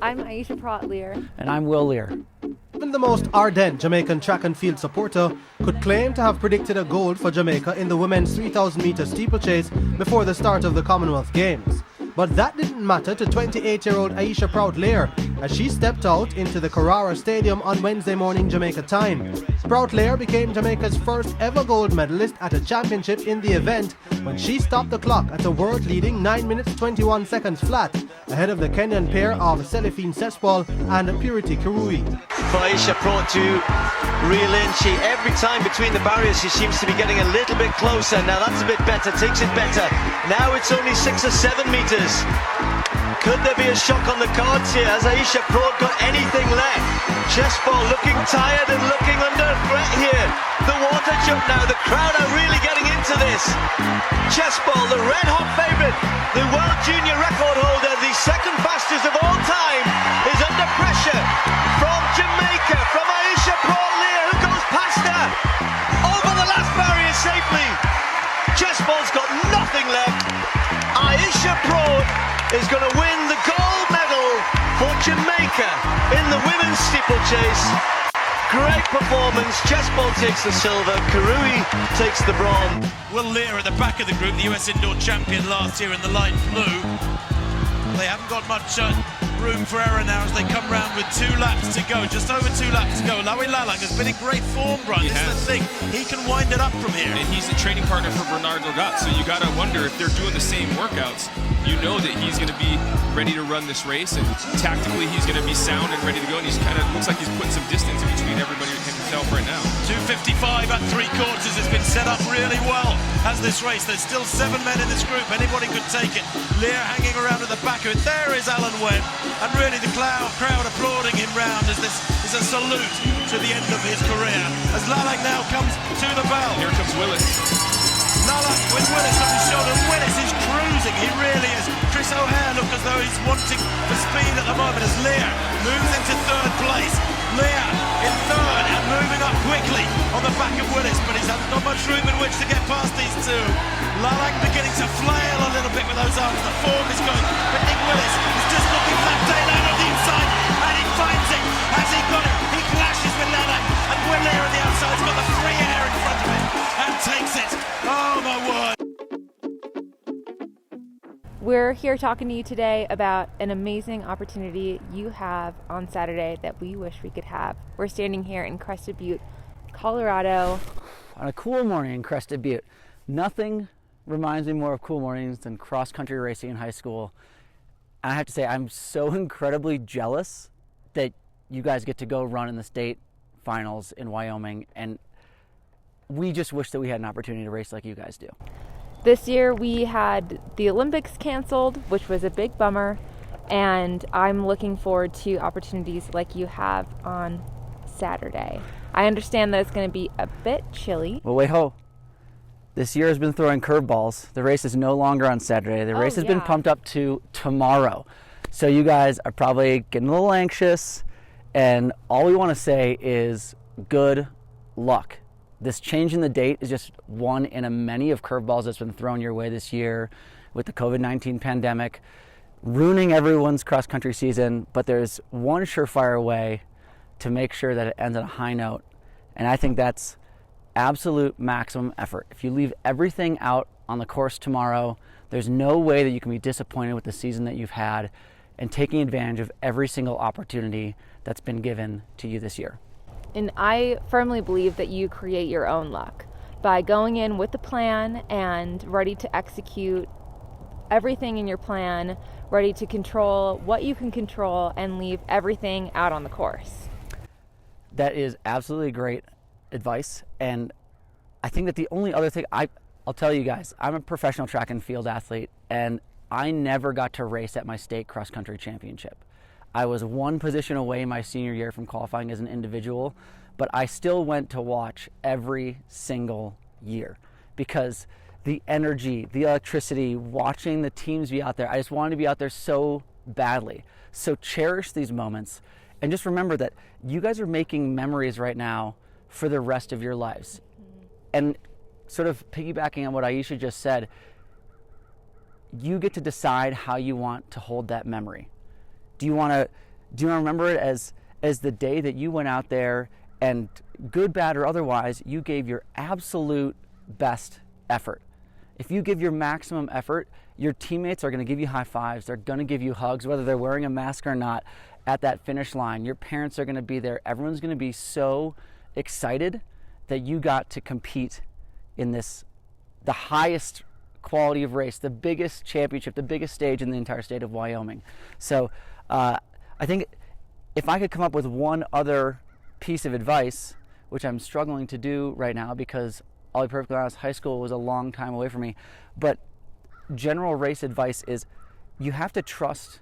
I'm Aisha Praught, Leer. And I'm Leer. Even the most ardent Jamaican track and field supporter could claim to have predicted a gold for Jamaica in the women's 3,000 meter steeplechase before the start of the Commonwealth Games. But that didn't matter to 28-year-old Aisha Praught Leer as she stepped out into the Carrara Stadium on Wednesday morning Jamaica time. Praught Leer became Jamaica's first ever gold medalist at a championship in the event when she stopped the clock at a world-leading 9 minutes 21 seconds flat, ahead of the Kenyan pair of Celifine Sespal and Purity Kirui. For Aisha Praught to reel in, every time between the barriers she seems to be getting a little bit closer. Now that's a bit better, takes it better. Now it's only 6 or 7 meters. Could there be a shock on the cards here? Has Aisha Praught got anything left? Chessball looking tired and looking under threat here. The water jump now, the crowd are really getting into this. Chessball, the red hot favourite, the world junior record holder, the second fastest of all time, is under pressure from Jamaica, from Aisha Praught Leer, who goes past her over the last barrier safely. Chessball's got nothing left. Aisha Praught is going to win the gold medal for Jamaica in the women's steeplechase. Great performance. Chessball takes the silver, Kirui takes the bronze. Will Leer at the back of the group, the US indoor champion last year in the light blue. They haven't got much room for error now as they come round with 2 laps to go, just over 2 laps to go. Lawi Lalang has been in great form, Grant. This is the thing, he can wind it up from here. And he's the training partner for Bernard Logat, so you gotta wonder if they're doing the same workouts. You know that he's gonna be ready to run this race, and tactically he's gonna be sound and ready to go, and he's kind of looks like he's putting some distance in between everybody and himself right now. 2:55 at 3/4 has been set up really well as this race. There's still 7 men in this group, anybody could take it. Leer hanging around at the back of it. There is Alan Webb, and really the crowd applauding him round as this is a salute to the end of his career. As Lalang now comes to the bell. Here comes Willis. Lalang with Willis on his shoulder. Willis is cruising, he really is. Chris O'Hare look as though he's wanting for speed at the moment as Leer moves into 3rd place. Leer in 3rd and moving up quickly on the back of Willis, but he's not much room in which to get past these two. Lalang beginning to flail a little bit with those arms. The form is going, but Nick Willis is just looking for that daylight on the inside, and he finds it. Has he got it? He clashes with Lalang, and Will Leer on the outside's got the free air in front of him and takes it. Oh my word. We're here talking to you today about an amazing opportunity you have on Saturday that we wish we could have. We're standing here in Crested Butte, Colorado. On a cool morning in Crested Butte. Nothing reminds me more of cool mornings than cross-country racing in high school. I have to say, I'm so incredibly jealous that you guys get to go run in the state finals in Wyoming, and we just wish that we had an opportunity to race like you guys do. This year we had the Olympics canceled, which was a big bummer, and I'm looking forward to opportunities like you have on Saturday. I understand that it's going to be a bit chilly. Well, wait, ho. This year has been throwing curveballs. The race is no longer on Saturday. The race has been pumped up to tomorrow. So you guys are probably getting a little anxious, and all we want to say is good luck. This change in the date is just one in a many of curveballs that's been thrown your way this year with the COVID-19 pandemic, ruining everyone's cross-country season, but there's one surefire way to make sure that it ends on a high note, and I think that's absolute maximum effort. If you leave everything out on the course tomorrow, there's no way that you can be disappointed with the season that you've had and taking advantage of every single opportunity that's been given to you this year. And I firmly believe that you create your own luck by going in with a plan and ready to execute everything in your plan, ready to control what you can control and leave everything out on the course. That is absolutely great advice. And I think that the only other thing, I'll tell you guys, I'm a professional track and field athlete, and I never got to race at my state cross-country championship. I was one position away my senior year from qualifying as an individual, but I still went to watch every single year because the energy, the electricity, watching the teams be out there, I just wanted to be out there so badly. So cherish these moments and just remember that you guys are making memories right now for the rest of your lives. And sort of piggybacking on what Aisha just said, you get to decide how you want to hold that memory. Do you want to remember it as the day that you went out there and, good, bad, or otherwise, you gave your absolute best effort? If you give your maximum effort, your teammates are going to give you high fives. They're going to give you hugs, whether they're wearing a mask or not, at that finish line. Your parents are going to be there. Everyone's going to be so excited that you got to compete in the highest quality of race, the biggest championship, the biggest stage in the entire state of Wyoming. So I think if I could come up with one other piece of advice, which I'm struggling to do right now because, I'll be perfectly honest, high school was a long time away from me, but general race advice is you have to trust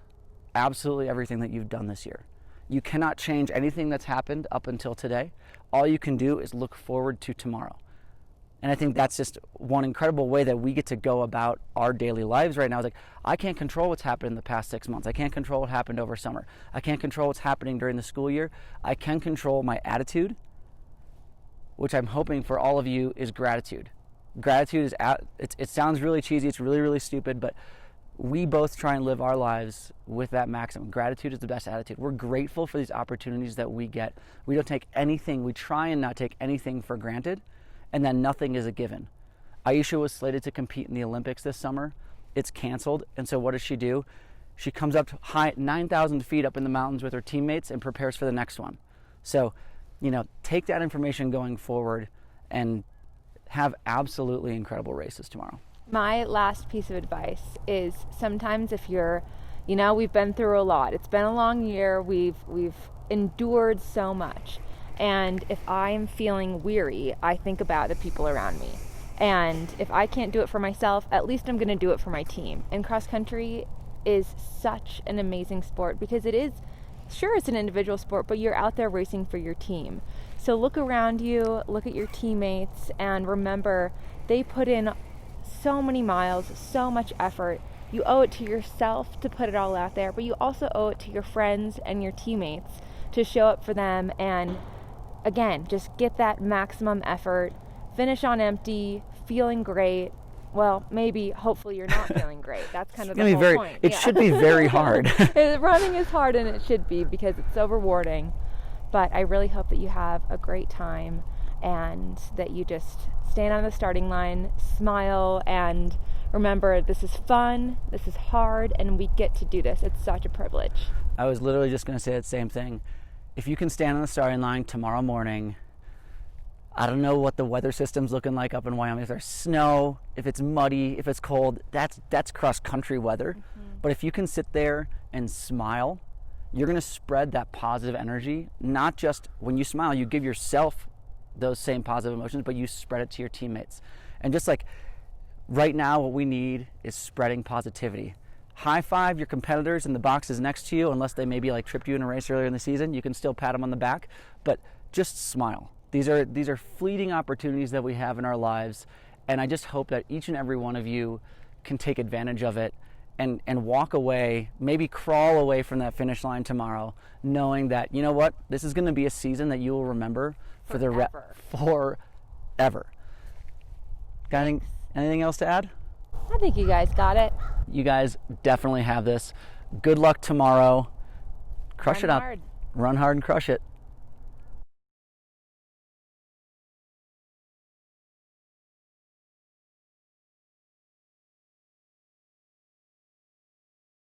absolutely everything that you've done this year. You cannot change anything that's happened up until today. All you can do is look forward to tomorrow. And I think that's just one incredible way that we get to go about our daily lives right now. It's like, I can't control what's happened in the past 6 months. I can't control what happened over summer. I can't control what's happening during the school year. I can control my attitude, which I'm hoping for all of you is gratitude. Gratitude is, it sounds really cheesy, it's really, really stupid, but we both try and live our lives with that maximum. Gratitude is the best attitude. We're grateful for these opportunities that we get. We don't take anything, we try and not take anything for granted, and then nothing is a given. Aisha was slated to compete in the Olympics this summer. It's canceled, and so what does she do? She comes up high, 9,000 feet up in the mountains with her teammates and prepares for the next one. So, take that information going forward and have absolutely incredible races tomorrow. My last piece of advice is sometimes if you're, we've been through a lot. It's been a long year. We've endured so much. And if I am feeling weary, I think about the people around me. And if I can't do it for myself, at least I'm going to do it for my team. And cross country is such an amazing sport because it is, sure, it's an individual sport, but you're out there racing for your team. So look around you, look at your teammates, and remember they put in so many miles, so much effort. You owe it to yourself to put it all out there, but you also owe it to your friends and your teammates to show up for them and, again, just get that maximum effort, finish on empty, feeling great. Well, hopefully you're not feeling great. That's kind of the whole point. It should be very hard. Running is hard, and it should be because it's so rewarding. But I really hope that you have a great time and that you just stand on the starting line, smile, and remember this is fun, this is hard, and we get to do this. It's such a privilege. I was literally just going to say the same thing. If you can stand on the starting line tomorrow morning, I don't know what the weather system's looking like up in Wyoming. If there's snow, if it's muddy, if it's cold, that's cross-country weather. Mm-hmm. But if you can sit there and smile, you're going to spread that positive energy. Not just when you smile, you give yourself those same positive emotions, but you spread it to your teammates. And just like right now, what we need is spreading positivity. High five your competitors in the boxes next to you, unless they maybe tripped you in a race earlier in the season. You can still pat them on the back, but just smile. These are fleeting opportunities that we have in our lives, and I just hope that each and every one of you can take advantage of it and walk away, maybe crawl away from that finish line tomorrow, knowing that, you know what, this is going to be a season that you will remember forever. Got anything else to add? I think you guys got it. You guys definitely have this. Good luck tomorrow. Crush it up. Hard. Run hard and crush it.